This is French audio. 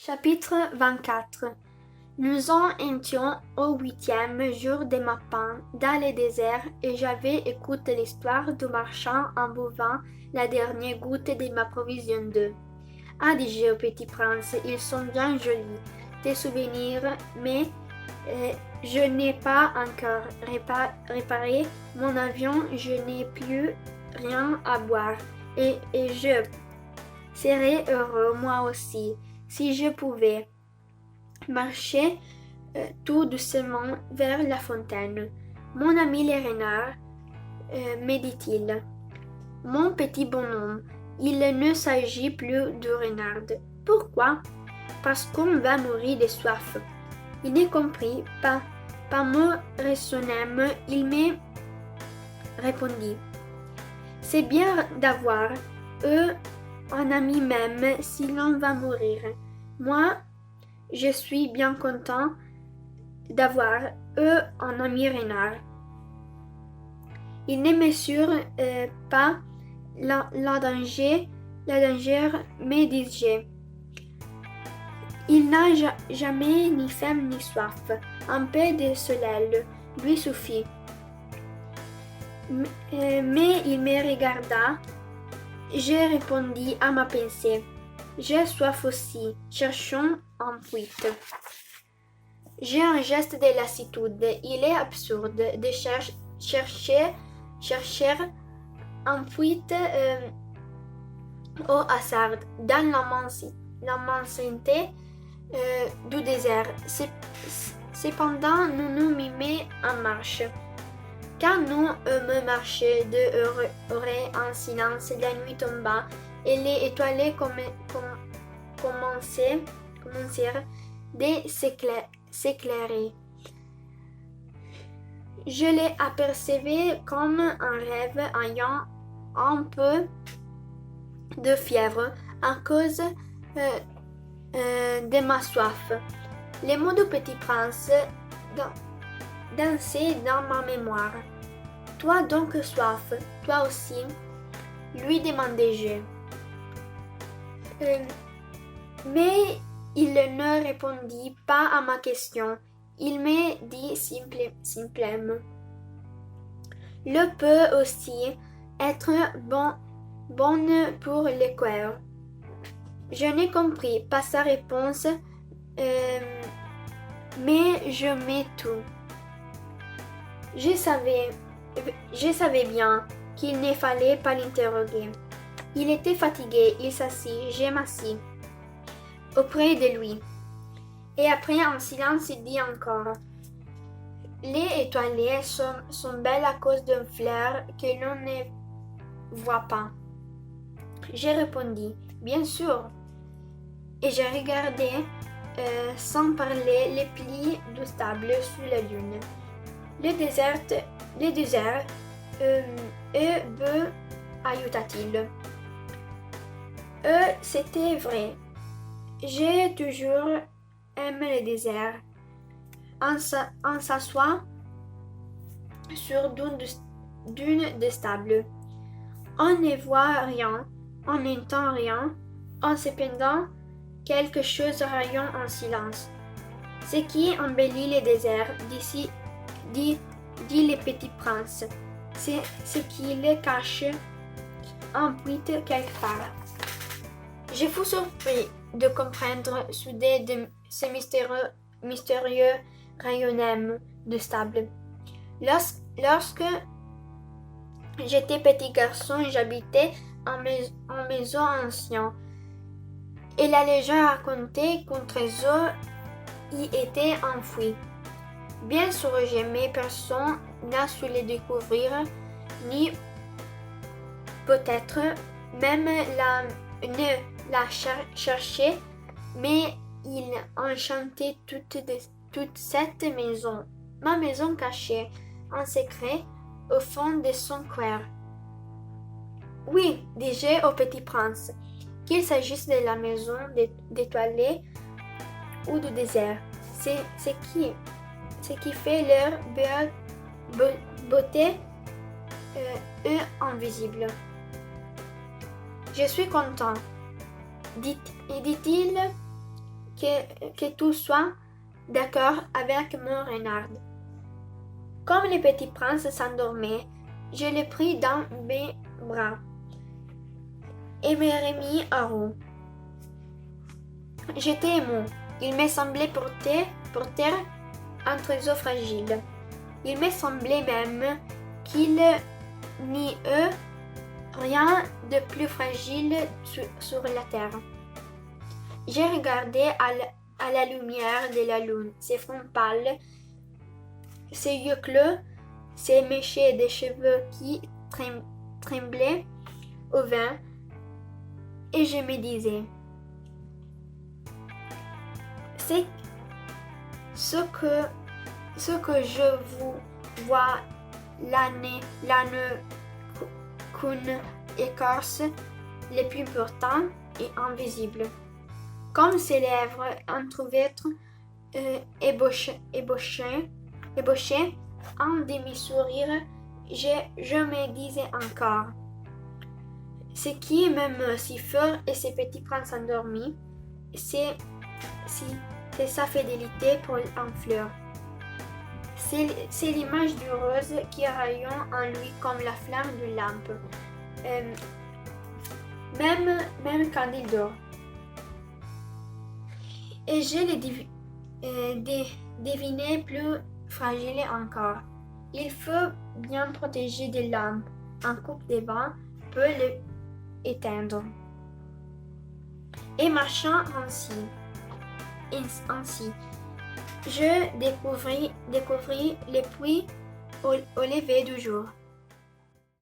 Chapitre 24. Nous en étions au 8e jour de ma peine dans le désert et j'avais écouté l'histoire du marchand en buvant la dernière goutte de ma provision d'eau. Ah, dis-je au petit prince, ils sont bien jolis, tes souvenirs, mais je n'ai pas encore réparé mon avion, je n'ai plus rien à boire et je serais heureux moi aussi si je pouvais marcher tout doucement vers la fontaine. Mon ami le renard, me dit-il, mon petit bonhomme, il ne s'agit plus du renard. Pourquoi? Parce qu'on va mourir de soif. Il ne comprit pas mon raisonnement. Il me répondit, c'est bien d'avoir un ami même si l'on va mourir. Moi, je suis bien content d'avoir un ami renard. Il ne mesure pas la danger, me dis-je. Il n'a jamais ni faim ni soif. Un peu de soleil lui suffit. Mais il me regarda. Je répondis à ma pensée. J'ai soif aussi. Cherchons un fuite. J'ai un geste de lassitude. Il est absurde de chercher un fuite au hasard dans l'immensité du désert. Cependant, nous nous mîmes en marche. Quand nous eûmes marché 2 heures en silence, la nuit tomba et les étoiles commencèrent de s'éclairer. Je les apercevais comme un rêve ayant un peu de fièvre à cause de ma soif. Les mots du petit prince dansaient dans ma mémoire. Toi donc soif, toi aussi, lui demandai-je. Mais il ne répondit pas à ma question. Il me dit simplement. Le peut aussi être bonne pour le cœur. Je n'ai compris pas sa réponse, mais je m'ai tout. Je savais bien qu'il ne fallait pas l'interroger. Il était fatigué, il s'assit, je m'assis auprès de lui. Et après en silence il dit encore, les étoiles sont belles à cause d'une fleur que l'on ne voit pas. J'ai répondu, bien sûr. Et j'ai regardé sans parler les plis du sable sous la lune. Le désert, ajouta-t-il. C'était vrai. J'ai toujours aimé le désert. On s'assoit sur dune de sable. On ne voit rien, on n'entend rien. Cependant, quelque chose rayonne en silence. Ce qui embellit le désert, dit le petit prince, c'est ce qui le cache en fuite quelque part. Je fus surpris de comprendre soudain ce mystérieux rayonnement de sable. Lorsque j'étais petit garçon, j'habitais en maison ancienne, et la légende racontait qu'un trésor y était enfoui. Bien sûr, jamais personne n'a su le découvrir, ni peut-être même ne la chercher, mais il enchantait toute cette maison, ma maison cachée en secret au fond de son cœur. Oui, dis-je au petit prince, qu'il s'agisse de la maison d'étoilés ou du désert, c'est ce qui fait leur beauté invisible. Je suis content, dit-il que tout soit d'accord avec mon renard. Comme le petit prince s'endormait, je le pris dans mes bras et me remis en route. J'étais ému. Il me semblait porter un trésor fragile. Il me semblait même qu'il n'y eut rien de plus fragile sur la terre. J'ai regardé à la lumière de la lune, ses fronts pâles, ses yeux clos, ses mèches de cheveux qui tremblaient au vent, et je me disais, c'est ce que je vous vois l'année qu'une écorce le plus important et invisible. Comme ses lèvres entr'ouvertes ébauchaient un demi-sourire, je me disais encore, ce qui m'aime si fort et ce petit prince endormi, c'est sa fidélité pour un fleur. C'est l'image du rose qui rayonne en lui comme la flamme d'une lampe, même quand il dort. Et je le devinais plus fragile encore. Il faut bien protéger des lampes. Un coup de vent peut l'éteindre. Et marchant ainsi, je découvris le puits au lever du jour.